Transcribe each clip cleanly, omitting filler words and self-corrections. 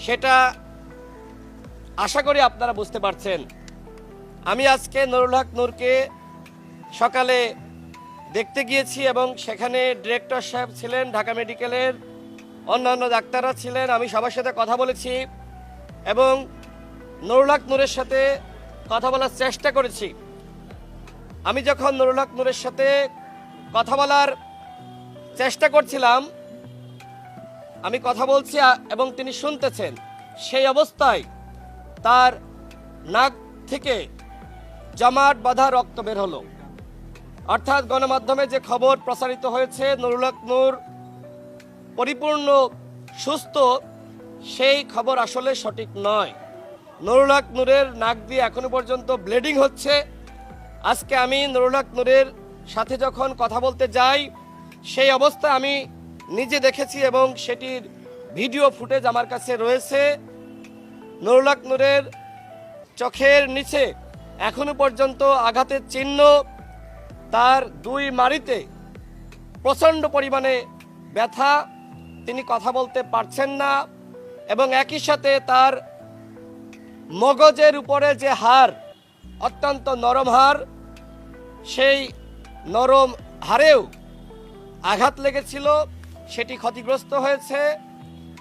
সেটা আশা করি আপনারা বুঝতে পারছেন। আমি আজকে নুরুল হক নূরকে সকালে দেখতে গিয়েছি এবং সেখানে ডিরেক্টর সাহেব ছিলেন, ঢাকা মেডিকেলের অন্যান্য ডাক্তাররা ছিলেন। আমি সবার সাথে কথা বলেছি এবং নুরুল হক নূরের সাথে কথা বলার চেষ্টা করেছি। আমি যখন নুরুল হক নূরের সাথে কথা বলার চেষ্টা করছিলাম, আমি কথা বলছি এবং তিনি শুনতেছেন, সেই অবস্থায় তার নাক থেকে জমাট বাঁধা রক্ত বের হলো। অর্থাৎ গণমাধ্যমে যে খবর প্রচারিত হয়েছে নুরুল হক নূর পরিপূর্ণ সুস্থ, সেই খবর আসলে সঠিক নয়। নুরুল হক নূরের নাক দিয়ে এখনো পর্যন্ত ব্লিডিং হচ্ছে। আজকে আমি নুরুল হক নূরের সাথে যখন কথা বলতে যাই, সেই অবস্থা আমি নিজে দেখেছি এবং সেটির ভিডিও ফুটেজ আমার কাছে রয়েছে। নুরুল হক নূরের চোখের নিচে এখনো পর্যন্ত আঘাতের চিহ্ন, তার দুই মাড়িতে প্রচণ্ড পরিমাণে ব্যথা, তিনি কথা বলতে পারছেন না এবং একই সাথে তার মগজের উপরে যে হাড়, অত্যন্ত নরম হাড়, সেই নরম হাড়েও আঘাত লেগেছিল, সেটি ক্ষতিগ্রস্ত হয়েছে।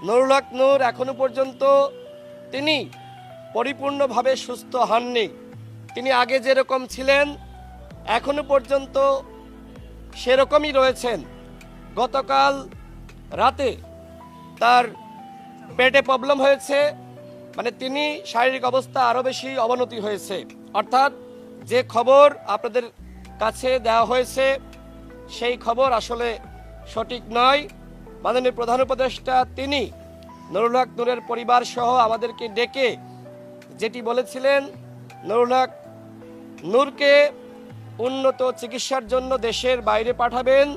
নুরুল হক নূর এখনো পর্যন্ত তিনি পরিপূর্ণভাবে সুস্থ হননি। তিনি আগে যেরকম ছিলেন এখনো পর্যন্ত সেরকমই রয়েছেন। গতকাল রাতে তার পেটে প্রবলেম হয়েছে, মানে তিনি শারীরিক অবস্থা আরও বেশি অবনতি হয়েছে। অর্থাৎ যে খবর আপনাদের কাছে দেওয়া হয়েছে সেই খবর আসলে সঠিক নয়। মাননীয় প্রধান উপদেষ্টা তিনি নুরুল হক নূরের পরিবার সহ আমাদেরকে ডেকে যেটি বলেছিলেন, নুরুল হক নূরকে উন্নত চিকিৎসার জন্য দেশের বাইরে পাঠাবেন।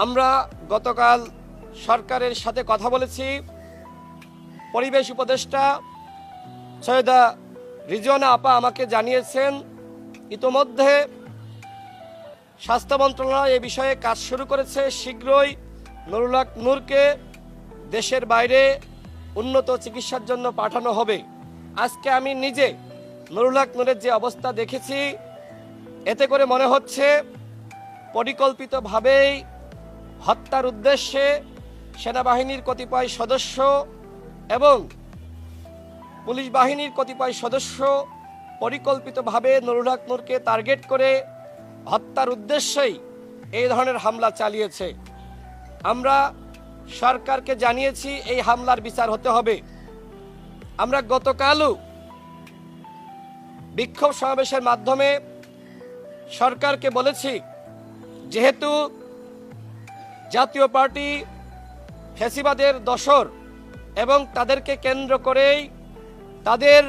আমরা গতকাল সরকারের সাথে কথা বলেছি। পরিবেশ উপদেষ্টা সৈয়দা রিজওয়ানা আপা আমাকে জানিয়েছেন ইতোমধ্যে স্বাস্থ্য মন্ত্রণালয় এ বিষয়ে কাজ শুরু করেছে। শীঘ্রই নুরুল হক নূরকে দেশের বাইরে উন্নত চিকিৎসার জন্য পাঠানো হবে। আজকে আমি নিজে নুরুল হক নূরের যে অবস্থা দেখেছি, এতে করে মনে হচ্ছে পরিকল্পিতভাবেই হত্যার উদ্দেশ্যে সেনাবাহিনীর কতিপয় সদস্য এবং পুলিশ বাহিনীর কতিপয় সদস্য পরিকল্পিতভাবে নুরুল হক নূরকে টার্গেট করে হত্যার উদ্দেশ্যেই এই ধরনের হামলা চালিয়েছে। আমরা সরকারকে জানিয়েছি এই হামলার বিচার হতে হবে। আমরা গতকালও বিক্ষোভ সমাবেশের মাধ্যমে সরকারকে বলেছি, যেহেতু জাতীয় পার্টি ফ্যাসিবাদের দোসর এবং তাদেরকে কেন্দ্র করেই তাদের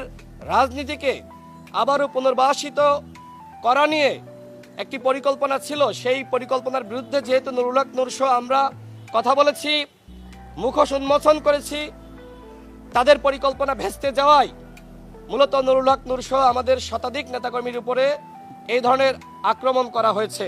রাজনীতিকে আবারও পুনর্বাসিত করা নিয়ে একটি পরিকল্পনা ছিল, সেই পরিকল্পনার বিরুদ্ধে যেহেতু নুরুল হক নূর সহ আমরা কথা বলেছি, মুখোশ উন্মোচন করেছি, তাদের পরিকল্পনা ভেস্তে যাওয়ায় মূলত নুরুল হক নূর সহ আমাদের শতাধিক নেতাকর্মীর উপরে এই ধরনের আক্রমণ করা হয়েছে।